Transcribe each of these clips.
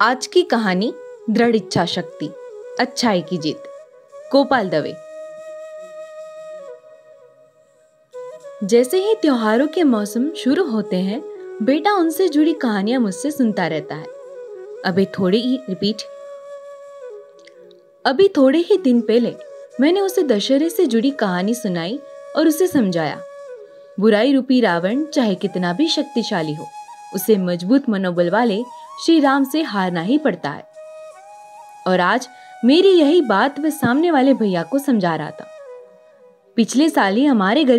आज की कहानी दृढ़ इच्छा शक्ति, अच्छाई की जीत। गोपाल दवे। जैसे ही त्योहारों के मौसम शुरू होते हैं, बेटा उनसे जुड़ी कहानियां मुझसे सुनता रहता है। अभी थोड़े ही दिन पहले मैंने उसे दशहरे से जुड़ी कहानी सुनाई और उसे समझाया, बुराई रूपी रावण चाहे कितना भी शक्तिशाली हो, उसे मजबूत मनोबल वाले श्री राम से हारना ही पड़ता है। और आज मेरी यही बात वह सामने वाले भैया को समझा रहा था। पिछले साल ही हमारे घर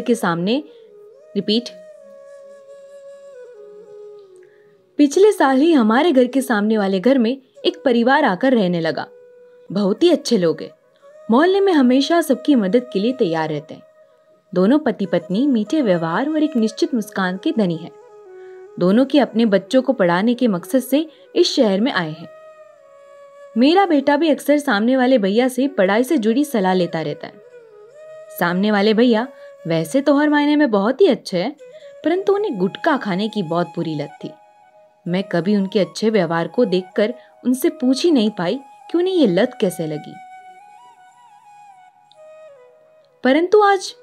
के सामने वाले घर में एक परिवार आकर रहने लगा। बहुत ही अच्छे लोग हैं। मोहल्ले में हमेशा सबकी मदद के लिए तैयार रहते हैं। दोनों पति पत्नी मीठे व्यवहार और एक निश्चित मुस्कान के धनी हैं। दोनों के अपने बच्चों को पढ़ाने के मकसद से इस शहर में आए हैं। मेरा बेटा भी अक्सर सामने वाले भैया से पढ़ाई से जुड़ी सलाह लेता रहता है। सामने वाले भैया वैसे तो हर मायने में बहुत ही अच्छे हैं, परंतु उन्हें गुटखा खाने की बहुत बुरी लत थी। मैं कभी उनके अच्छे व्यवहार को देखकर उनसे पूछ ही नहीं पाई कि उन्हें ये लत कैसे लगी। परंतु वो आज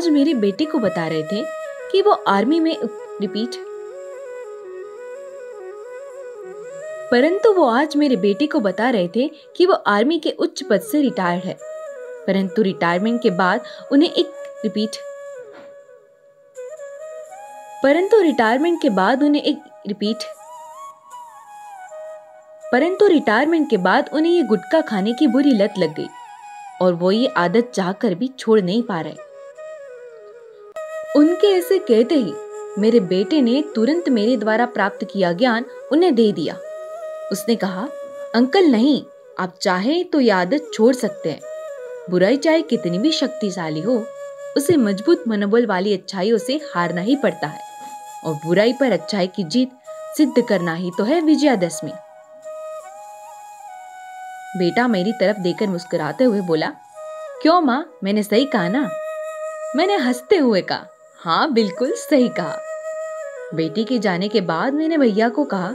मेरे बेटे को बता रहे थे कि वो आर्मी के उच्च पद से रिटायर्ड है। परंतु रिटायरमेंट के बाद उन्हें ये गुटखा खाने की बुरी लत लग गई और वो ये आदत चाहकर भी छोड़ नहीं पा रहे। उनके ऐसे कहते ही मेरे बेटे ने तुरंत मेरे द्वारा प्राप्त किया ज्ञान उन्हें दे दिया। उसने कहा, अंकल नहीं, आप चाहे तो ये आदत छोड़ सकते हैं। बुराई चाहे कितनी भी शक्तिशाली हो, उसे मजबूत मनोबल वाली अच्छाइयों से हारना ही पड़ता है और बुराई पर अच्छाई की जीत सिद्ध करना ही तो है विजयादशमी। बेटा मेरी तरफ देखकर मुस्कुराते हुए बोला, क्यों माँ, मैंने सही कहा ना? मैंने हंसते हुए कहा, हाँ बिल्कुल सही कहा। बेटी के जाने के बाद मैंने भैया को कहा,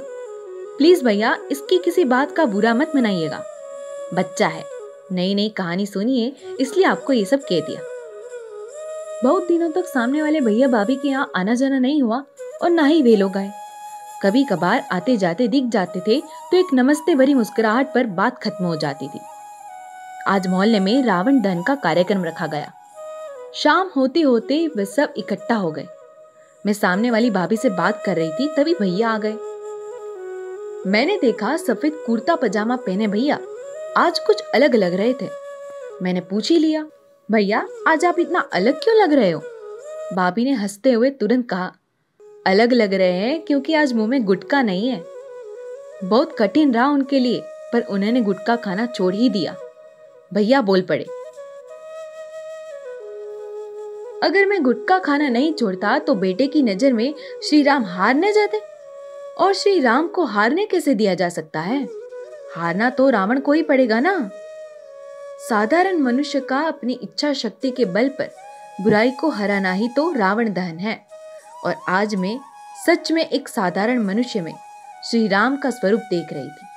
प्लीज भैया, इसकी किसी बात का बुरा मत मनाइएगा। बच्चा है, नई नई कहानी सुनिए, इसलिए आपको ये सब कह दिया। बहुत दिनों तक सामने वाले भैया भाभी के यहाँ आना जाना नहीं हुआ और ना ही वे लोग आए। कभी कभार आते जाते दिख जाते थे तो एक नमस्ते भरी मुस्कुराहट पर बात खत्म हो जाती थी। आज मोहल्ले में रावण दहन का कार्यक्रम रखा गया। शाम होते होते वे सब इकट्ठा हो गए। मैं सामने वाली भाभी से बात कर रही थी, तभी भैया आ गए। मैंने देखा सफेद कुर्ता पजामा पहने भैया आज कुछ अलग लग रहे थे। मैंने पूछ ही लिया, भैया आज आप इतना अलग क्यों लग रहे हो? भाभी ने हंसते हुए तुरंत कहा, अलग लग रहे हैं क्योंकि आज मुंह में गुटखा नहीं है। बहुत कठिन रहा उनके लिए, पर उन्होंने गुटखा खाना छोड़ ही दिया। भैया बोल पड़े, अगर मैं गुटखा खाना नहीं छोड़ता तो बेटे की नजर में श्री राम हारने जाते, और श्री राम को हारने कैसे दिया जा सकता है? हारना तो रावण को ही पड़ेगा ना। साधारण मनुष्य का अपनी इच्छा शक्ति के बल पर बुराई को हराना ही तो रावण दहन है। और आज मैं सच में एक साधारण मनुष्य में श्री राम का स्वरूप देख रही थी।